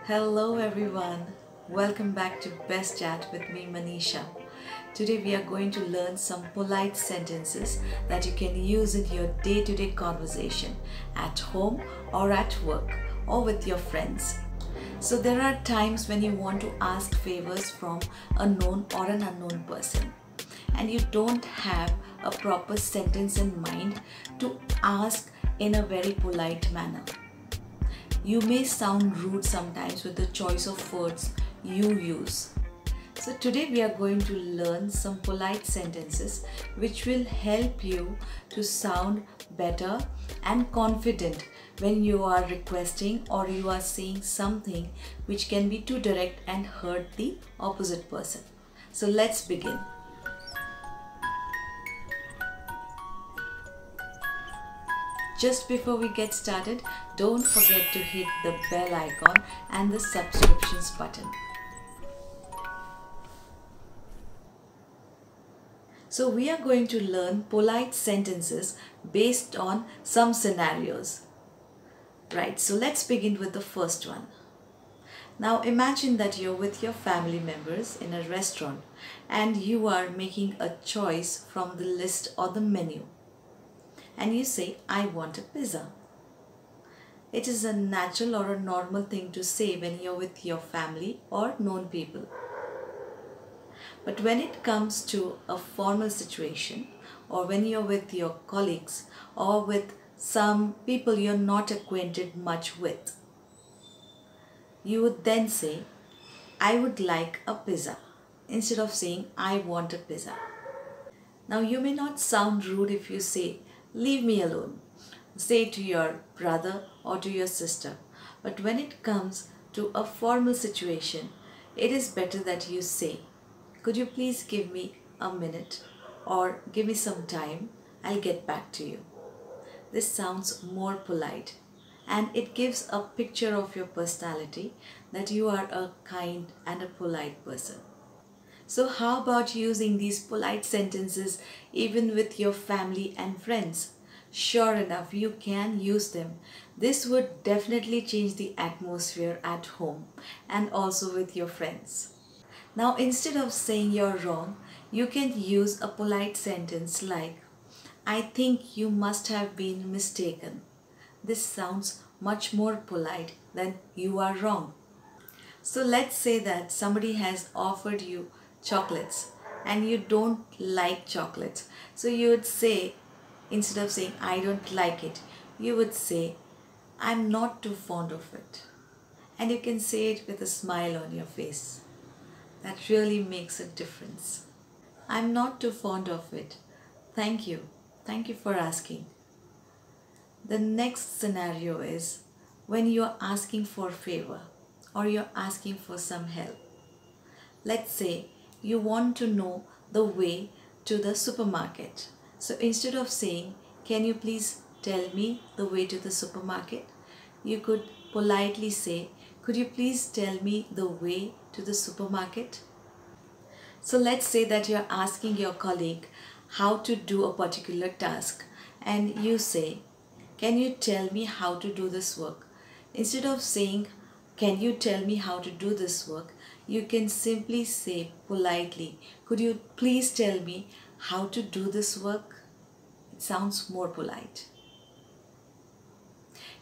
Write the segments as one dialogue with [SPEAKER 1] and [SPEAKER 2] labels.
[SPEAKER 1] Hello everyone, welcome back to Best Chat with me Manisha. Today we are going to learn some polite sentences that you can use in your day-to-day conversation at home or at work or with your friends. So there are times when you want to ask favors from a known or an unknown person and you don't have a proper sentence in mind to ask in a very polite manner. You may sound rude sometimes with the choice of words you use. So today we are going to learn some polite sentences which will help you to sound better and confident when you are requesting or you are saying something which can be too direct and hurt the opposite person. So let's begin. Just before we get started, don't forget to hit the bell icon and the subscriptions button. So we are going to learn polite sentences based on some scenarios. Right, so let's begin with the first one. Now imagine that you're with your family members in a restaurant and you are making a choice from the list or the menu. And you say, I want a pizza. It is a natural or a normal thing to say when you're with your family or known people. But when it comes to a formal situation or when you're with your colleagues or with some people you're not acquainted much with, you would then say, I would like a pizza instead of saying, I want a pizza. Now you may not sound rude if you say, leave me alone, say to your brother or to your sister. But when it comes to a formal situation, it is better that you say, could you please give me a minute or give me some time, I'll get back to you. This sounds more polite and it gives a picture of your personality that you are a kind and a polite person. So how about using these polite sentences even with your family and friends? Sure enough, you can use them. This would definitely change the atmosphere at home and also with your friends. Now instead of saying you're wrong, you can use a polite sentence like, I think you must have been mistaken. This sounds much more polite than you are wrong. So let's say that somebody has offered you chocolates and you don't like chocolates. So you would say, instead of saying I don't like it, you would say I'm not too fond of it. And you can say it with a smile on your face. That really makes a difference. I'm not too fond of it. Thank you. Thank you for asking. The next scenario is when you're asking for favor or you're asking for some help. Let's say you want to know the way to the supermarket. So instead of saying, can you please tell me the way to the supermarket? You could politely say, could you please tell me the way to the supermarket? So let's say that you're asking your colleague how to do a particular task and you say, can you tell me how to do this work? Instead of saying, can you tell me how to do this work? You can simply say politely, could you please tell me how to do this work? It sounds more polite.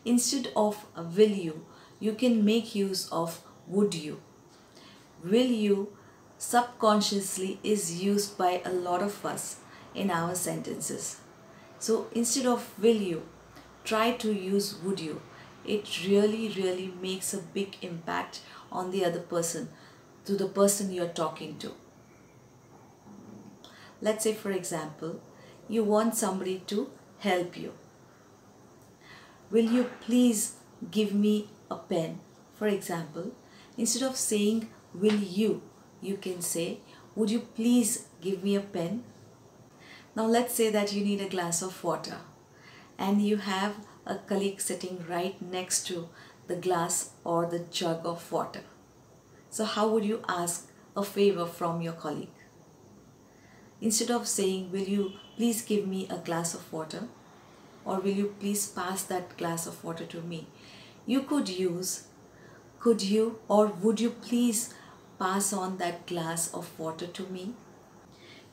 [SPEAKER 1] Instead of will you, you can make use of would you. Will you subconsciously is used by a lot of us in our sentences. So instead of will you, try to use would you. It really makes a big impact on the other person, to the person you're talking to. Let's say for example, you want somebody to help you. Will you please give me a pen? For example, instead of saying will you, you can say would you please give me a pen? Now let's say that you need a glass of water and you have a colleague sitting right next to the glass or the jug of water. So how would you ask a favor from your colleague? Instead of saying, will you please give me a glass of water? Or will you please pass that glass of water to me? You could use, Could you or would you please pass on that glass of water to me?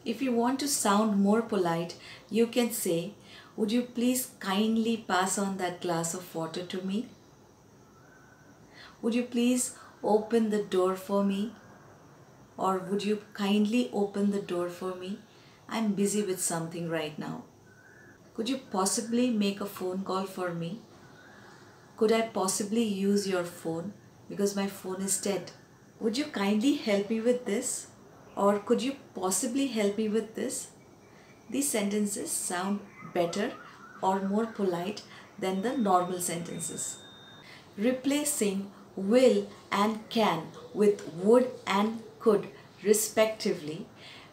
[SPEAKER 1] If you want to sound more polite, you can say, would you please kindly pass on that glass of water to me? Would you please open the door for me? Or would you kindly open the door for me? I'm busy with something right now. Could you possibly make a phone call for me? Could I possibly use your phone because my phone is dead? Would you kindly help me with this? Or could you possibly help me with this? These sentences sound better or more polite than the normal sentences. Replacing will and can with would and could respectively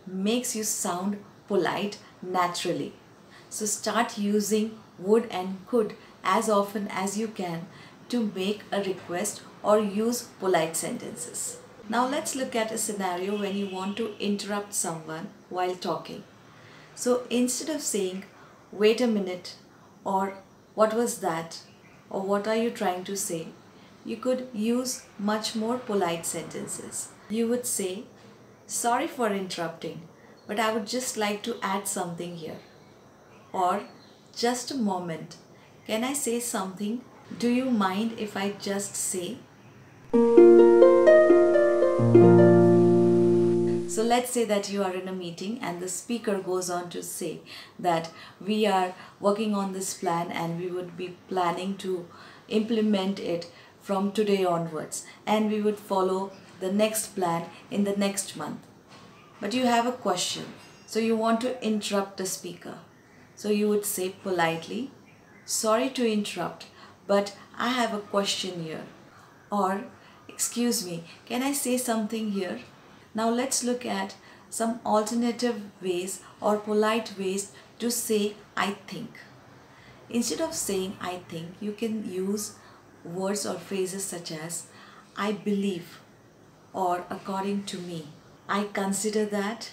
[SPEAKER 1] makes you sound polite naturally. So start using would and could as often as you can to make a request or use polite sentences. Now let's look at a scenario when you want to interrupt someone while talking. So instead of saying, wait a minute, or what was that, or what are you trying to say, you could use much more polite sentences. You would say, sorry for interrupting, but I would just like to add something here. Or, just a moment, can I say something? Do you mind if I just say? So let's say that you are in a meeting and the speaker goes on to say that we are working on this plan and we would be planning to implement it from today onwards, and we would follow the next plan in the next month. But you have a question, so you want to interrupt the speaker. So you would say politely, sorry to interrupt, but I have a question here. Or, excuse me, can I say something here? Now let's look at some alternative ways or polite ways to say I think. Instead of saying I think, you can use words or phrases such as I believe or according to me. I consider that.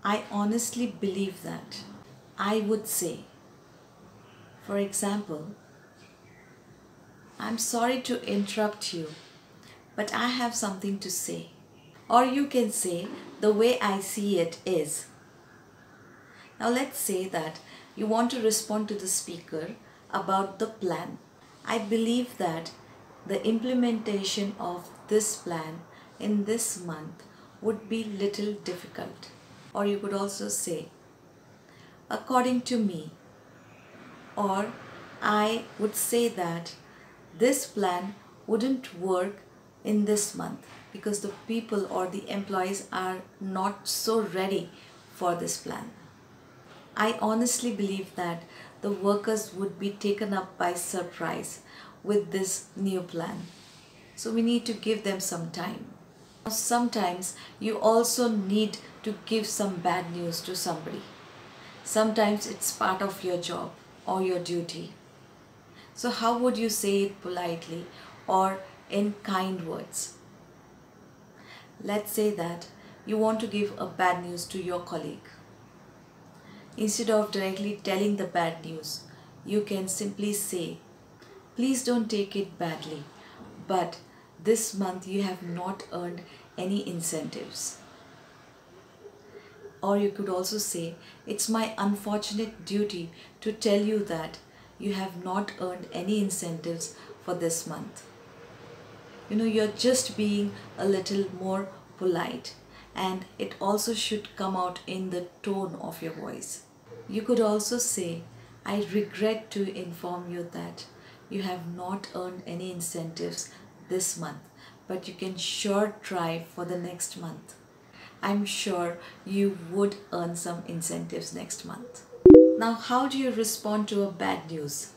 [SPEAKER 1] I honestly believe that. I would say. For example, I'm sorry to interrupt you, but I have something to say. Or you can say, the way I see it is. Now let's say that you want to respond to the speaker about the plan. I believe that the implementation of this plan in this month would be little difficult. Or you could also say, according to me. Or I would say that this plan wouldn't work in this month because the people or the employees are not so ready for this plan. I honestly believe that the workers would be taken up by surprise with this new plan. So we need to give them some time. Sometimes you also need to give some bad news to somebody. Sometimes it's part of your job or your duty. So how would you say it politely or in kind words? Let's say that you want to give a bad news to your colleague. Instead of directly telling the bad news, you can simply say, please don't take it badly, but this month you have not earned any incentives. Or you could also say, it's my unfortunate duty to tell you that you have not earned any incentives for this month. You're just being a little more polite, and it also should come out in the tone of your voice. You could also say, I regret to inform you that you have not earned any incentives this month, but you can sure try for the next month. I'm sure you would earn some incentives next month. Now, how do you respond to a bad news?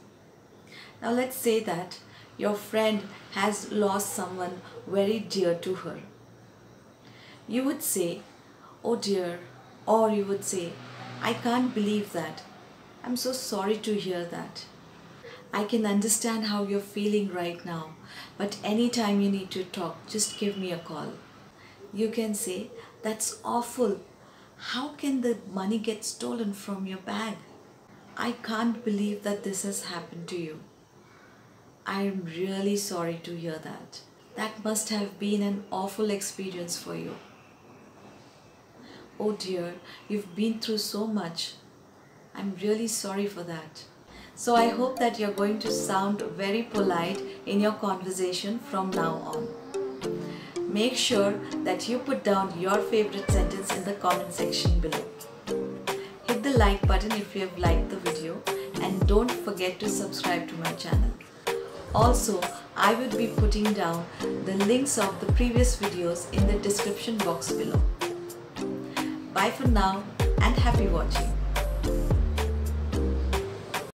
[SPEAKER 1] Now, let's say that your friend has lost someone very dear to her. You would say, oh dear, or you would say, I can't believe that. I'm so sorry to hear that. I can understand how you're feeling right now, but anytime you need to talk, just give me a call. You can say, that's awful. How can the money get stolen from your bag? I can't believe that this has happened to you. I am really sorry to hear that. That must have been an awful experience for you. Oh dear, you've been through so much. I'm really sorry for that. So I hope that you're going to sound very polite in your conversation from now on. Make sure that you put down your favorite sentence in the comment section below. Hit the like button if you have liked the video, and don't forget to subscribe to my channel. Also, I will be putting down the links of the previous videos in the description box below. Bye for now and happy watching.